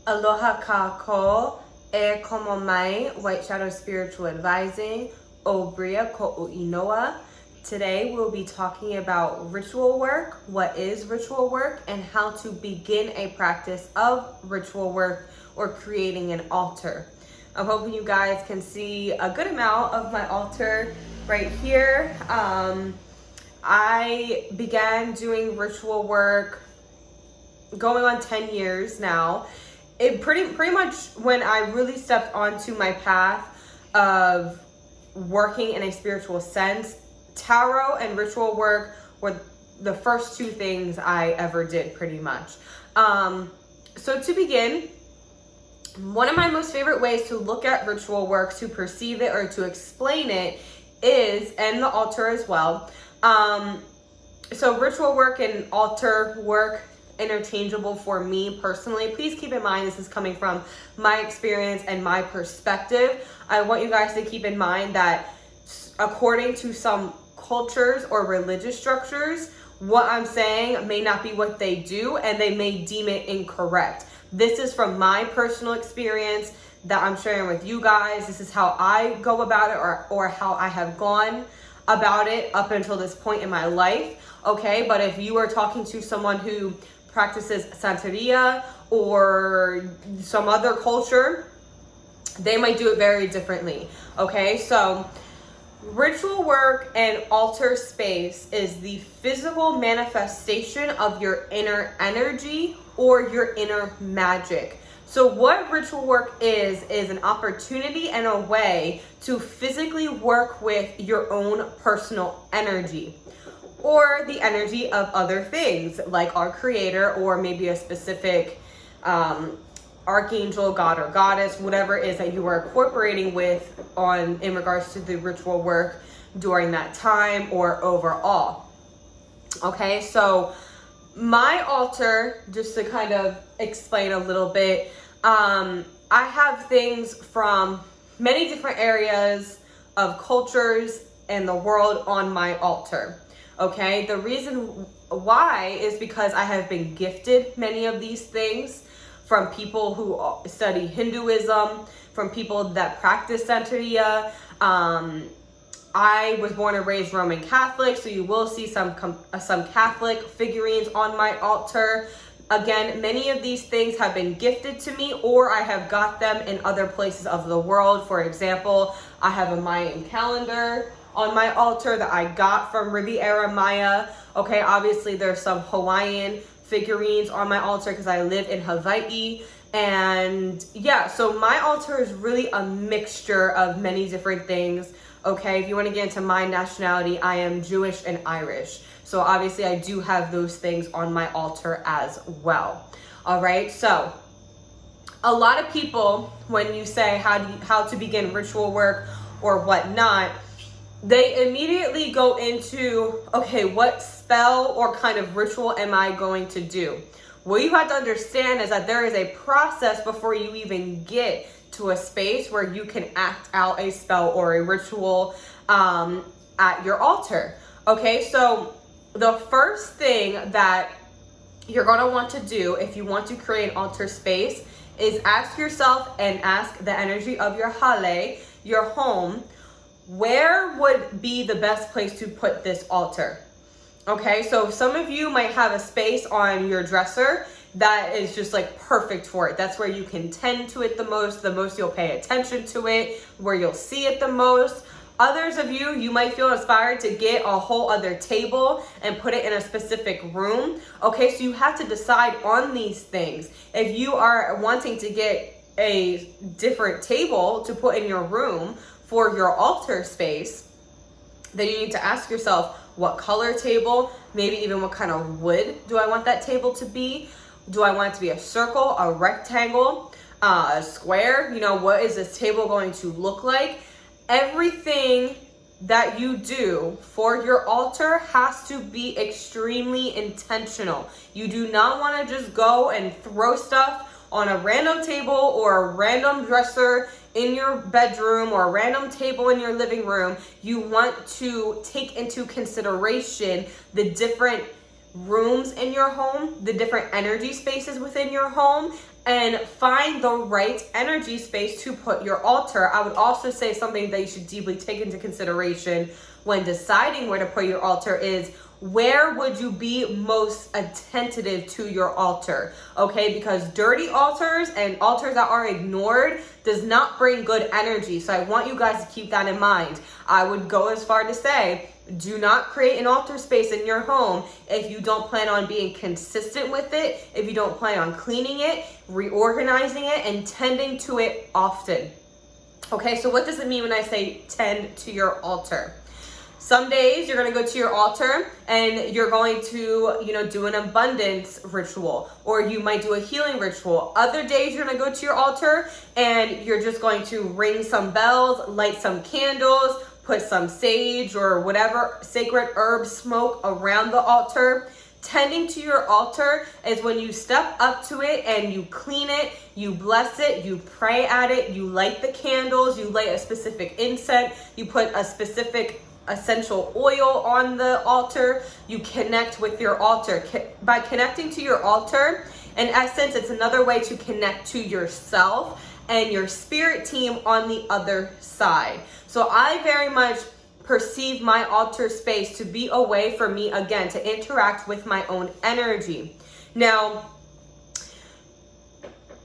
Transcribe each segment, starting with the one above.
Aloha kako e como mai, White Shadow Spiritual Advising, o Bria ko inoa. Today we'll be talking about ritual work, what is ritual work, and how to begin a practice of ritual work or creating an altar. I'm hoping you guys can see a good amount of my altar right here. I began doing ritual work going on 10 years now. It pretty much when I really stepped onto my path of working in a spiritual sense, tarot and ritual work were the first two things I ever did pretty much. So to begin, one of my most favorite ways to look at ritual work, to perceive it or to explain it is, and the altar as well. So ritual work and altar work, interchangeable for me personally. Please keep in mind this is coming from my experience and my perspective. I want you guys to keep in mind that according to some cultures or religious structures, what I'm saying may not be what they do and they may deem it incorrect. This is from my personal experience that I'm sharing with you guys. This is how I go about it or how I have gone about it up until this point in my life. Okay, but if you are talking to someone who practices Santeria or some other culture, they might do it very differently. Okay, so ritual work and altar space is the physical manifestation of your inner energy or your inner magic. So what ritual work is an opportunity and a way to physically work with your own personal energy, or the energy of other things like our creator, or maybe a specific archangel, god or goddess, whatever it is that you are incorporating with in regards to the ritual work during that time or overall. Okay, so my altar, just to kind of explain a little bit, I have things from many different areas of cultures and the world on my altar. Okay, the reason why is because I have been gifted many of these things from people who study Hinduism, from people that practice Santeria. I was born and raised Roman Catholic, so you will see some Catholic figurines on my altar. Again, many of these things have been gifted to me, or I have got them in other places of the world. For example, I have a Mayan calendar on my altar that I got from Riviera Maya. Okay, obviously there's some Hawaiian figurines on my altar because I live in Hawaii. And yeah, so my altar is really a mixture of many different things. Okay, if you want to get into my nationality, I am Jewish and Irish. So obviously I do have those things on my altar as well. All right, so a lot of people, when you say how to begin ritual work or whatnot, they immediately go into, okay, what spell or kind of ritual am I going to do? What you have to understand is that there is a process before you even get to a space where you can act out a spell or a ritual at your altar. Okay, so the first thing that you're going to want to do if you want to create an altar space is ask yourself and ask the energy of your hale, your home, where would be the best place to put this altar? Okay, so some of you might have a space on your dresser that is just like perfect for it. That's where you can tend to it the most you'll pay attention to it, where you'll see it the most. Others of you might feel inspired to get a whole other table and put it in a specific room. Okay, so you have to decide on these things. If you are wanting to get a different table to put in your room for your altar space, then you need to ask yourself, what color table, maybe even what kind of wood do I want that table to be? Do I want it to be a circle, a rectangle, a square? You know, what is this table going to look like? Everything that you do for your altar has to be extremely intentional. You do not want to just go and throw stuff on a random table or a random dresser in your bedroom or a random table in your living room. You want to take into consideration the different rooms in your home, the different energy spaces within your home, and find the right energy space to put your altar. I would also say something that you should deeply take into consideration when deciding where to put your altar is, where would you be most attentive to your altar? Okay, because dirty altars and altars that are ignored does not bring good energy. So I want you guys to keep that in mind. I would go as far to say, do not create an altar space in your home if you don't plan on being consistent with it, if you don't plan on cleaning it, reorganizing it, and tending to it often. Okay, so what does it mean when I say tend to your altar? Some days you're going to go to your altar and you're going to, do an abundance ritual, or you might do a healing ritual. Other days you're going to go to your altar and you're just going to ring some bells, light some candles, put some sage or whatever sacred herb smoke around the altar. Tending to your altar is when you step up to it and you clean it, you bless it, you pray at it, you light the candles, you light a specific incense, you put a specific essential oil on the altar, you connect with your altar. By connecting to your altar, in essence, it's another way to connect to yourself and your spirit team on the other side. So I very much perceive my altar space to be a way for me, again, to interact with my own energy. Now,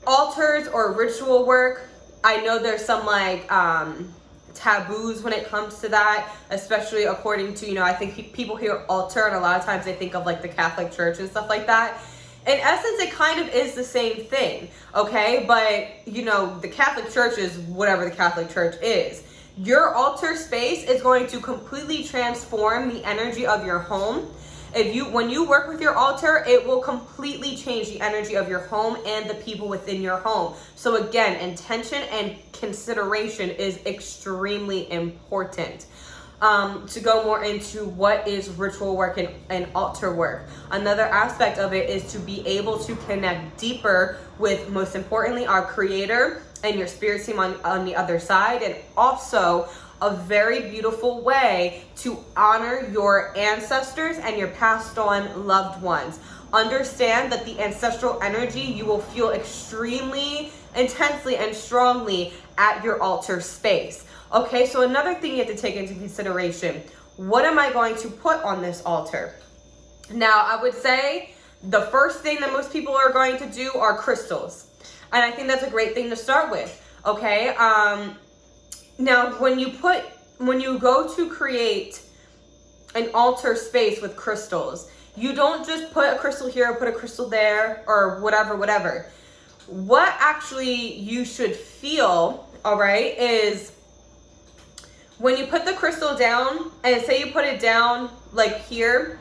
altars or ritual work, I know there's some taboos when it comes to that, especially according to, I think people hear altar and a lot of times they think of the Catholic Church and stuff like that. In essence, it kind of is the same thing, okay? But, the Catholic Church is whatever the Catholic Church is. Your altar space is going to completely transform the energy of your home. When you work with your altar, it will completely change the energy of your home and the people within your home. So again, intention and consideration is extremely important. To go more into what is ritual work and altar work. Another aspect of it is to be able to connect deeper with, most importantly, our Creator and your spirit team on the other side, and also a very beautiful way to honor your ancestors and your passed on loved ones. Understand that the ancestral energy you will feel extremely intensely and strongly at your altar space. Okay, so another thing you have to take into consideration, what am I going to put on this altar? Now, I would say the first thing that most people are going to do are crystals. And I think that's a great thing to start with, okay? Now, when you go to create an altar space with crystals, you don't just put a crystal here, put a crystal there, or whatever. What actually you should feel, all right, is when you put the crystal down, and say you put it down here,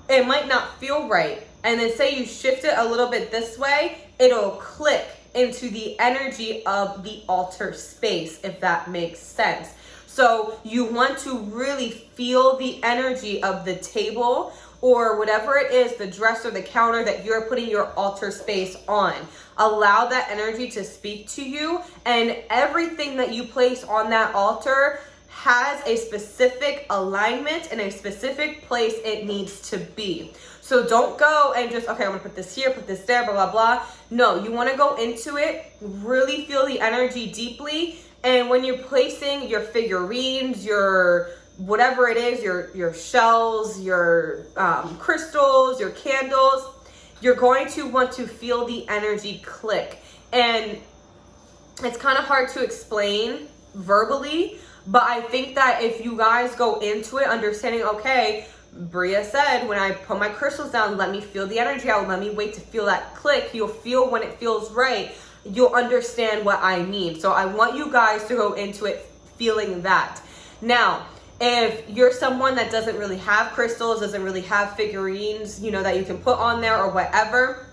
it might not feel right. And then say you shift it a little bit this way, it'll click into the energy of the altar space, if that makes sense. So you want to really feel the energy of the table or whatever it is, the dresser, the counter that you're putting your altar space on. Allow that energy to speak to you, and everything that you place on that altar has a specific alignment and a specific place it needs to be. So don't go and just, okay, I'm gonna put this here, put this there, blah, blah, blah. No, you wanna go into it, really feel the energy deeply. And when you're placing your figurines, your whatever it is, your shells, your crystals, your candles, you're going to want to feel the energy click. And it's kind of hard to explain verbally, but I think that if you guys go into it understanding, okay, Bria said, when I put my crystals down, let me feel the energy out. Let me wait to feel that click. You'll feel when it feels right. You'll understand what I mean. So I want you guys to go into it feeling that. Now, if you're someone that doesn't really have crystals, doesn't really have figurines, that you can put on there or whatever,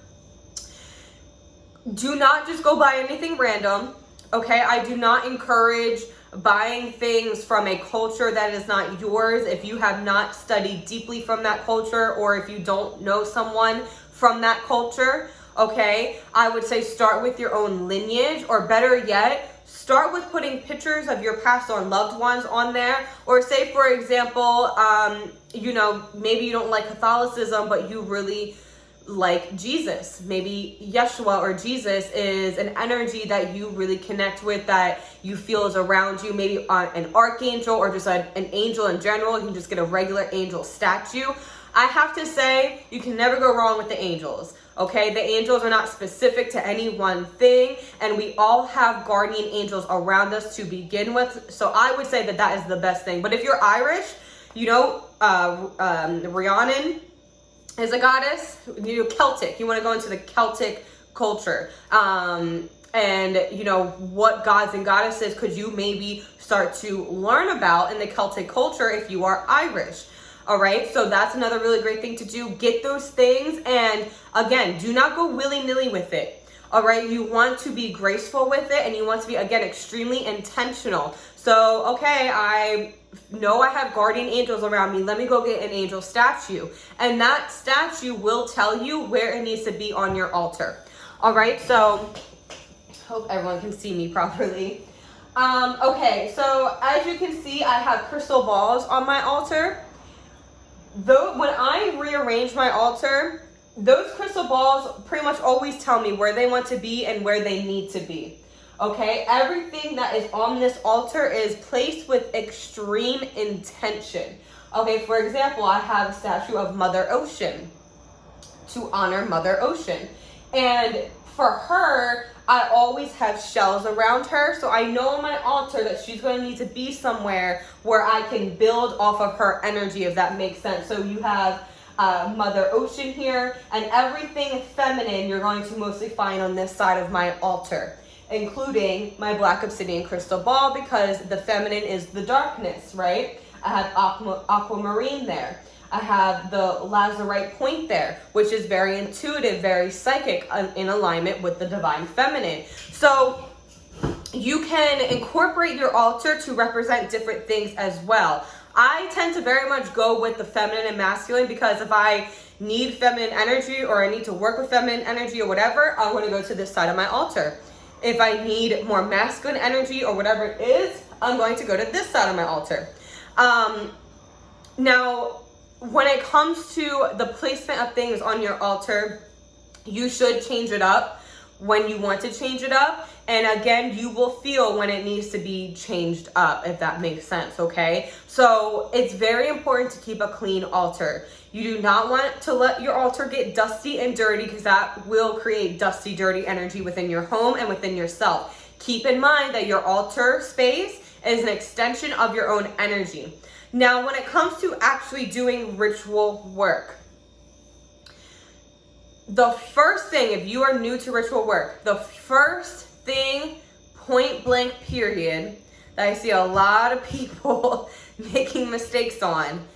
do not just go buy anything random. Okay, I do not encourage buying things from a culture that is not yours if you have not studied deeply from that culture, or if you don't know someone from that culture. Okay, I would say start with your own lineage, or better yet, start with putting pictures of your passed on loved ones on there. Or say, for example, maybe you don't like Catholicism, but you really like Jesus. Maybe Yeshua or Jesus is an energy that you really connect with, that you feel is around you. Maybe an archangel or just an angel in general. You can just get a regular angel statue. I have to say, you can never go wrong with the angels. Okay, the angels are not specific to any one thing, and we all have guardian angels around us to begin with. So I would say that that is the best thing. But if you're Irish, you know, Rhiannon is a goddess. You know, Celtic. You want to go into the Celtic culture, and you know what gods and goddesses could you maybe start to learn about in the Celtic culture if you are Irish. All right, so that's another really great thing to do. Get those things, and again, do not go willy-nilly with it. All right, you want to be graceful with it, and you want to be, again, extremely intentional. So, okay, I know I have guardian angels around me. Let me go get an angel statue. And that statue will tell you where it needs to be on your altar. All right, so hope everyone can see me properly. Okay, so as you can see, I have crystal balls on my altar. Though when I rearrange my altar, those crystal balls pretty much always tell me where they want to be and where they need to be. Okay, everything that is on this altar is placed with extreme intention. Okay, for example, I have a statue of Mother Ocean to honor Mother Ocean. And for her, I always have shells around her, so I know on my altar that she's going to need to be somewhere where I can build off of her energy, if that makes sense. So you have Mother Ocean here, and everything feminine you're going to mostly find on this side of my altar, including my black obsidian crystal ball, because the feminine is the darkness, right? I have aquamarine there. I have the lazurite point there, which is very intuitive, very psychic, in alignment with the divine feminine. So you can incorporate your altar to represent different things as well. I tend to very much go with the feminine and masculine, because if I need feminine energy or I need to work with feminine energy or whatever, I'm going to go to this side of my altar. If I need more masculine energy or whatever it is, I'm going to go to this side of my altar. Now, when it comes to the placement of things on your altar, you should change it up when you want to change it up. And again, you will feel when it needs to be changed up, if that makes sense, okay? So it's very important to keep a clean altar. You do not want to let your altar get dusty and dirty, because that will create dusty, dirty energy within your home and within yourself. Keep in mind that your altar space is an extension of your own energy. Now, when it comes to actually doing ritual work, the first thing, if you are new to ritual work, the first thing, point blank period, that I see a lot of people making mistakes on,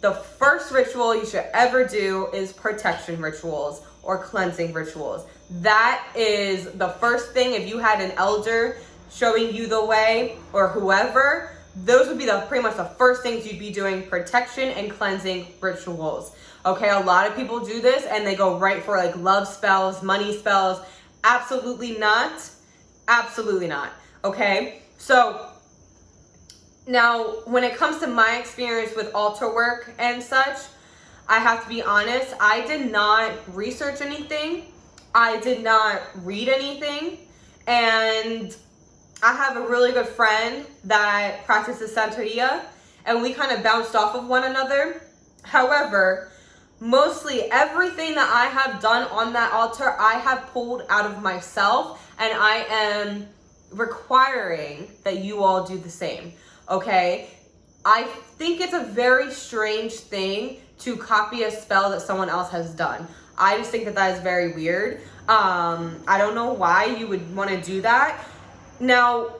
the first ritual you should ever do is protection rituals or cleansing rituals. That is the first thing. If you had an elder showing you the way, or whoever, those would be pretty much the first things you'd be doing: protection and cleansing rituals. Okay, a lot of people do this and they go right for like love spells, money spells. Absolutely not. Absolutely not. Okay, so now when it comes to my experience with altar work and such, I have to be honest, I did not research anything. I did not read anything. And I have a really good friend that practices Santeria, and we kind of bounced off of one another. However, mostly everything that I have done on that altar, I have pulled out of myself, and I am requiring that you all do the same, okay? I think it's a very strange thing to copy a spell that someone else has done. I just think that that is very weird. I don't know why you would want to do that. Now,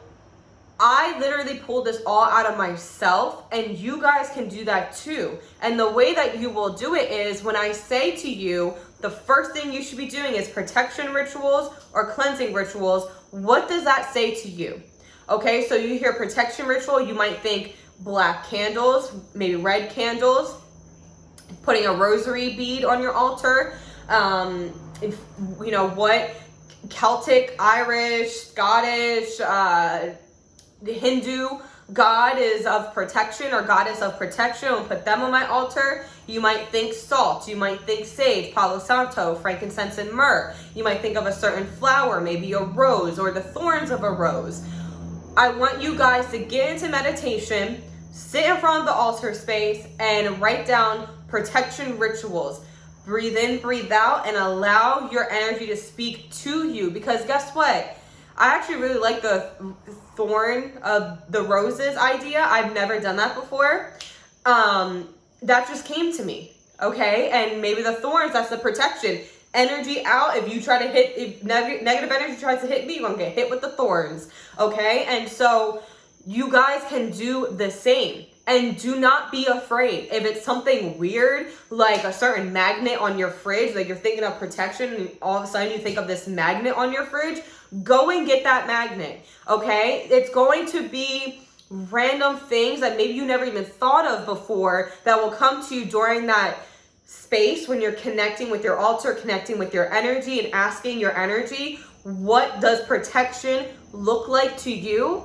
I literally pulled this all out of myself, and you guys can do that too. And the way that you will do it is, when I say to you, the first thing you should be doing is protection rituals or cleansing rituals, what does that say to you? Okay, so you hear protection ritual, you might think black candles, maybe red candles, putting a rosary bead on your altar, if you know what, Celtic, Irish, Scottish, Hindu goddess of protection or goddess of protection, and put them on my altar. You might think salt, you might think sage, palo santo, frankincense, and myrrh. You might think of a certain flower, maybe a rose or the thorns of a rose. I want you guys to get into meditation, sit in front of the altar space, and write down protection rituals. Breathe in, breathe out, and allow your energy to speak to you. Because guess what? I actually really like the thorn of the roses idea. I've never done that before. That just came to me, okay? And maybe the thorns, that's the protection. Energy out. If you try to hit, if negative energy tries to hit me, you're gonna get hit with the thorns, okay? And so you guys can do the same. And do not be afraid. If it's something weird, like a certain magnet on your fridge, like you're thinking of protection and all of a sudden you think of this magnet on your fridge, go and get that magnet, okay? It's going to be random things that maybe you never even thought of before that will come to you during that space when you're connecting with your altar, connecting with your energy, and asking your energy, what does protection look like to you?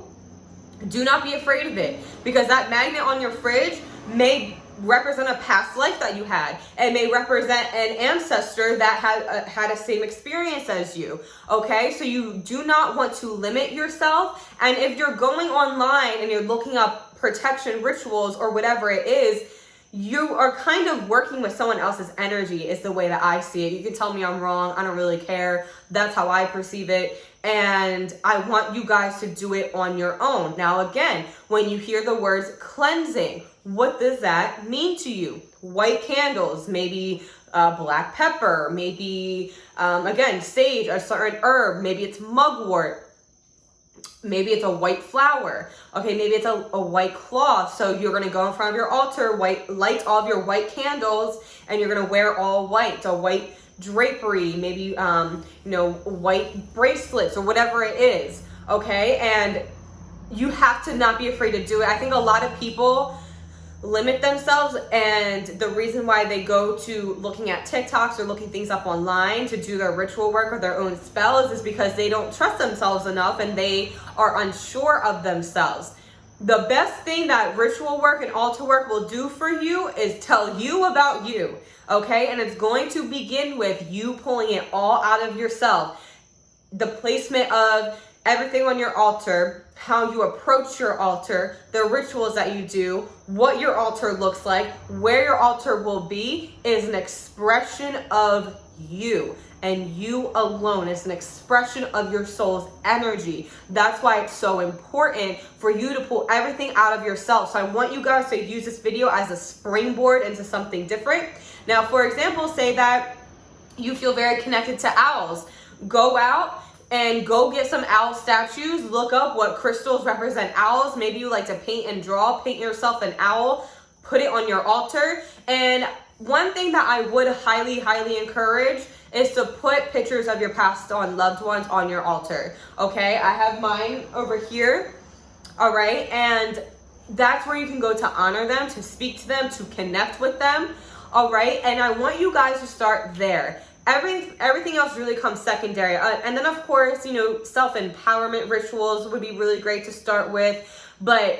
Do not be afraid of it, because that magnet on your fridge may represent a past life that you had. It may represent an ancestor that had a same experience as you, okay? So you do not want to limit yourself. And if you're going online and you're looking up protection rituals or whatever it is, you are kind of working with someone else's energy is the way that I see it. You can tell me I'm wrong. I don't really care. That's how I perceive it. And I want you guys to do it on your own. Now, again, when you hear the words cleansing, what does that mean to you? White candles, maybe black pepper, maybe, again, sage, a certain herb, maybe it's mugwort. Maybe it's a white flower. Okay, maybe it's a white cloth. So you're going to go in front of your altar, light all of your white candles, and you're going to wear all white, a white drapery, maybe, white bracelets or whatever it is. Okay, and you have to not be afraid to do it. I think a lot of people limit themselves, and the reason why they go to looking at TikToks or looking things up online to do their ritual work or their own spells is because they don't trust themselves enough and they are unsure of themselves. The best thing that ritual work and altar work will do for you is tell you about you, okay? And it's going to begin with you pulling it all out of yourself. The placement of everything on your altar, how you approach your altar, the rituals that you do, what your altar looks like, where your altar will be, is an expression of you and you alone. It's an expression of your soul's energy. That's why it's so important for you to pull everything out of yourself. So I want you guys to use this video as a springboard into something different. Now, for example, say that you feel very connected to owls. Go out and go get some owl statues. Look up what crystals represent owls. Maybe you like to paint and draw. Paint yourself an owl. Put it on your altar. And one thing that I would highly, highly encourage is to put pictures of your passed on loved ones on your altar. Okay, I have mine over here. All right, and that's where you can go to honor them, to speak to them, to connect with them. All right, and I want you guys to start there. Everything else really comes secondary. And then, of course, self-empowerment rituals would be really great to start with. But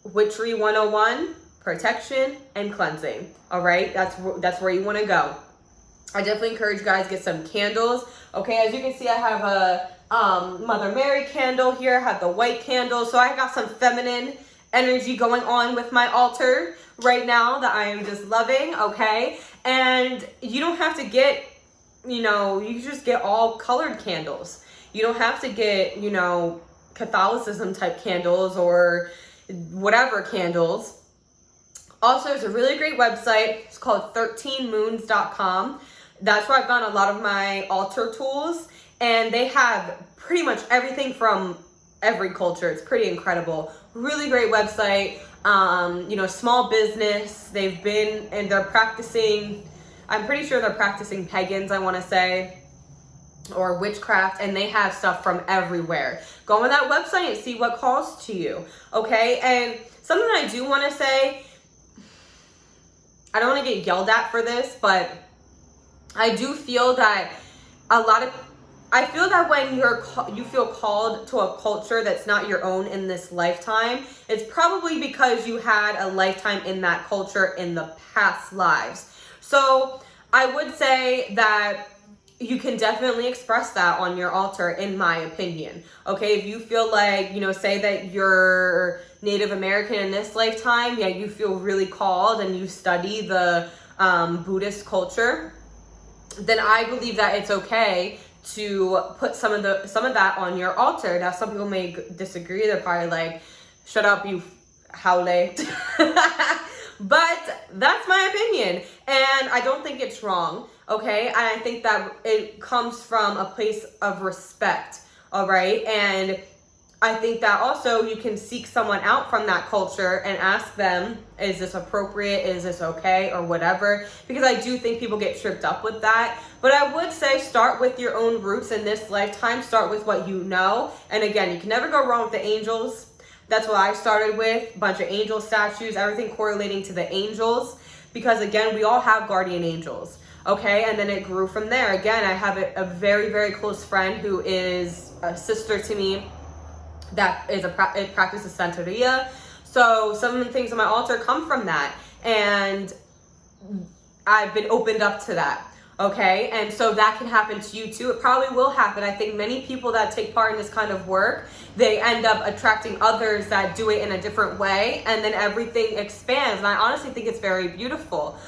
Witchery 101, protection and cleansing. All right, that's where you want to go. I definitely encourage you guys to get some candles. Okay, as you can see, I have a Mother Mary candle here. I have the white candle. So I got some feminine energy going on with my altar right now that I am just loving, okay? And you don't have to get, you can just get all colored candles. You don't have to get, Catholicism type candles or whatever candles. Also, there's a really great website. It's called 13moons.com. That's where I've gotten a lot of my altar tools, and they have pretty much everything from every culture. It's pretty incredible. Really great website. Small business. They've been, and they're practicing, I'm pretty sure they're practicing pagans, I want to say, or witchcraft, and they have stuff from everywhere. Go on that website and see what calls to you, okay? And something I do want to say, I don't want to get yelled at for this, but I do feel that a lot of I feel that when you feel called to a culture that's not your own in this lifetime, it's probably because you had a lifetime in that culture in the past lives. So I would say that you can definitely express that on your altar, in my opinion. Okay, if you feel like, say that you're Native American in this lifetime, yeah, you feel really called and you study the Buddhist culture, then I believe that it's okay to put some of that on your altar. Now, some people may disagree. They're probably like, "Shut up, you haole." But that's my opinion, and I don't think it's wrong. Okay, and I think that it comes from a place of respect. All right, and I think that also you can seek someone out from that culture and ask them, is this appropriate? Is this okay? Or whatever. Because I do think people get tripped up with that. But I would say start with your own roots in this lifetime. Start with what you know. And again, you can never go wrong with the angels. That's what I started with. A bunch of angel statues, everything correlating to the angels. Because again, we all have guardian angels. Okay, and then it grew from there. Again, I have a very, very close friend who is a sister to me that is practices Santeria. So some of the things on my altar come from that, and I've been opened up to that. Okay, and so that can happen to you too. It probably will happen. I think many people that take part in this kind of work, they end up attracting others that do it in a different way, and then everything expands. And I honestly think it's very beautiful.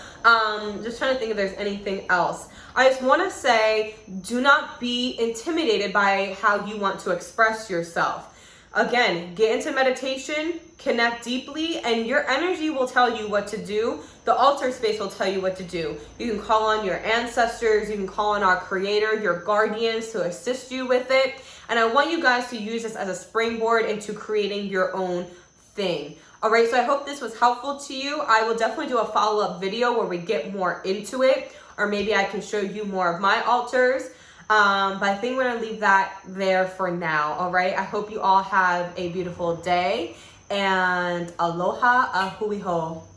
Just trying to think if there's anything else. I just want to say, do not be intimidated by how you want to express yourself. Again, get into meditation, connect deeply, and your energy will tell you what to do. The altar space will tell you what to do. You can call on your ancestors, you can call on our creator, your guardians to assist you with it. And I want you guys to use this as a springboard into creating your own thing. All right, so I hope this was helpful to you. I will definitely do a follow-up video where we get more into it, or maybe I can show you more of my altars. But I think we're going to leave that there for now. All right. I hope you all have a beautiful day, and aloha, ahui ho.